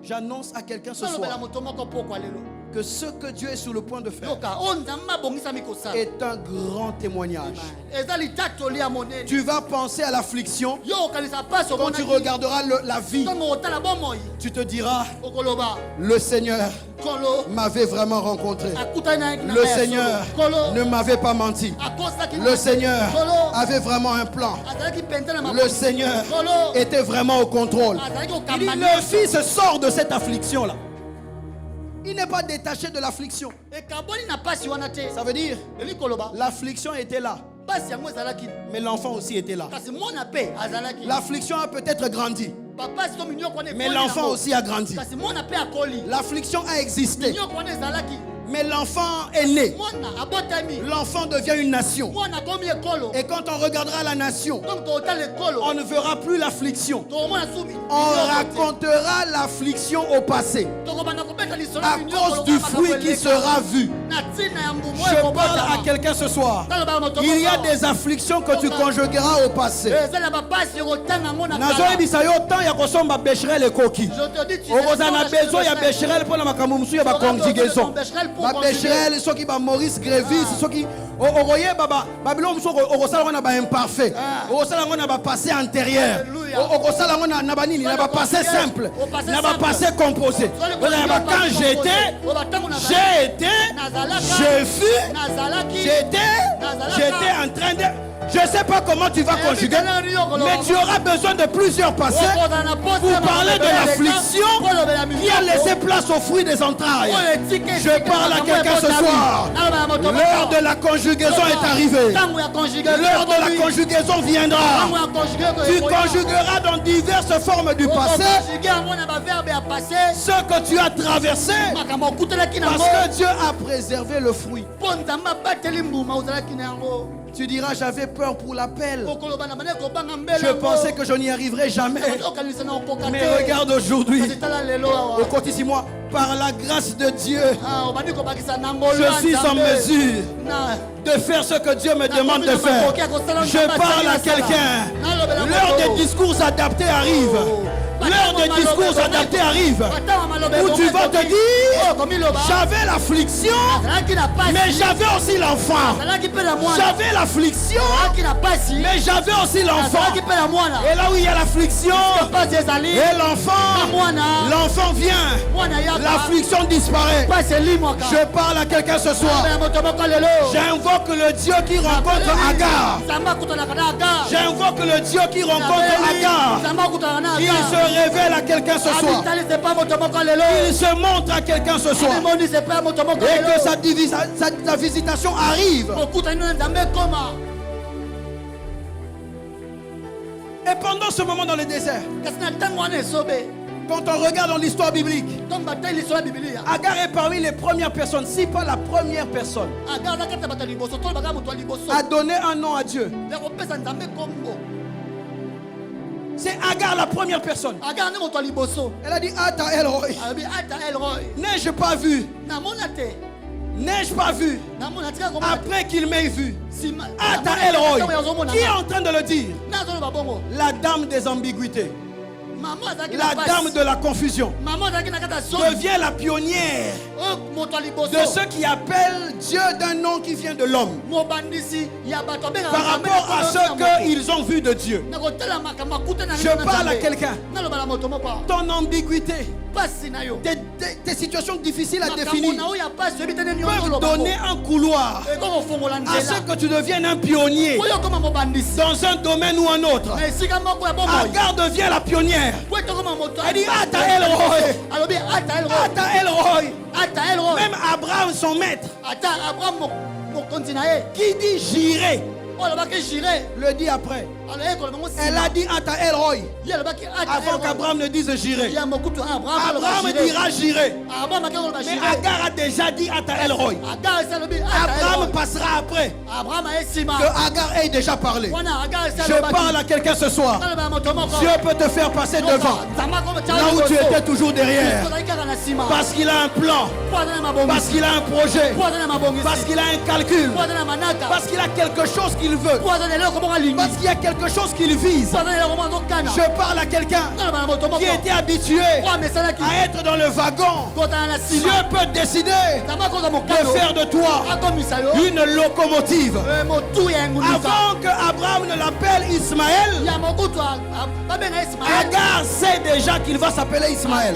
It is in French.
J'annonce à quelqu'un ce soir que ce que Dieu est sur le point de faire est un grand témoignage. Tu vas penser à l'affliction. Quand tu regarderas la vie, tu te diras, le Seigneur m'avait vraiment rencontré. Le Seigneur ne m'avait pas menti. Le Seigneur avait vraiment un plan. Le Seigneur était vraiment au contrôle. Il dit, le Fils sort de cette affliction-là. Il n'est pas détaché de l'affliction. Ça veut dire, l'affliction était là. Mais l'enfant aussi était là. L'affliction a peut-être grandi. Mais l'enfant aussi a grandi. L'affliction a existé. Mais l'enfant est né. L'enfant devient une nation. Et quand on regardera la nation, on ne verra plus l'affliction. On racontera l'affliction au passé à cause du fruit qui sera vu. Je parle à quelqu'un ce soir. Il y a des afflictions que tu conjugueras au passé. Ma Bécherel, ceux qui Maurice Grévis, ceux qui Babylone, on a imparfait. On a passé antérieur. On a passé simple. On a passé composé. Quand j'étais, je fus, j'étais en train de. Je ne sais pas comment tu vas conjuguer, mais tu auras besoin de plusieurs passés pour parler de l'affliction qui a laissé place au fruit des entrailles. Je parle à quelqu'un ce soir. L'heure de la conjugaison est arrivée. L'heure de la conjugaison viendra. Tu conjugueras dans diverses formes du passé ce que tu as traversé parce que Dieu a préservé le fruit. Tu diras, j'avais peur pour l'appel. Je pensais que je n'y arriverais jamais. Mais regarde aujourd'hui. Au côté moi, par la grâce de Dieu, je suis en mesure de faire ce que Dieu me demande de faire. Je parle à quelqu'un. L'heure des discours adaptés arrive. L'heure des discours adaptés arrive. Où tu vas te dire, j'avais l'affliction, mais j'avais aussi l'enfant. J'avais l'affliction, mais j'avais aussi l'enfant. Et là où il y a l'affliction et l'enfant vient. L'affliction disparaît. Je parle à quelqu'un ce soir. J'invoque le Dieu qui rencontre Agar. J'invoque le Dieu qui rencontre Agar. Il se révèle à quelqu'un ce soir. Il se montre à quelqu'un ce soir. Et que sa visitation arrive. Et pendant ce moment dans le désert, quand on regarde dans l'histoire biblique, Agar est parmi les premières personnes, si pas la première personne, à donner un nom à Dieu. C'est Agar la première personne. Elle a dit Ata El Roi. N'ai-je pas vu? N'ai-je pas vu? Après qu'il m'ait vu. Ata El Roi. Qui est en train de le dire? La dame des ambiguïtés. La dame de la confusion devient la pionnière de ceux qui appellent Dieu d'un nom qui vient de l'homme par rapport à ce qu'ils ont vu de Dieu. Je parle à quelqu'un. Ton ambiguïté, tes situations difficiles à définir peuvent donner un couloir à ce que tu deviennes un pionnier dans un domaine ou un autre. Agar devient la pionnière. Elle dit Ata El Roi. Ata El Roi. Même Abraham, son maître, qui dit j'irai, le dit après. Elle a dit Ata El Roi avant qu'Abraham ne dise j'irai. Abraham dira j'irai. Mais Agar a déjà dit Ata El Roi. Abraham passera après que Agar ait déjà parlé. Je parle à quelqu'un ce soir. Dieu peut te faire passer devant là où tu étais toujours derrière. Parce qu'il a un plan. Parce qu'il a un projet. Parce qu'il a un calcul. Parce qu'il a quelque chose qu'il veut. Parce qu'il y a quelque chose qu'il vise. Je parle à quelqu'un qui était habitué à être dans le wagon. Dieu peut décider de faire de toi une locomotive. Avant que Abraham ne l'appelle Ismaël, Agar sait déjà qu'il va s'appeler Ismaël.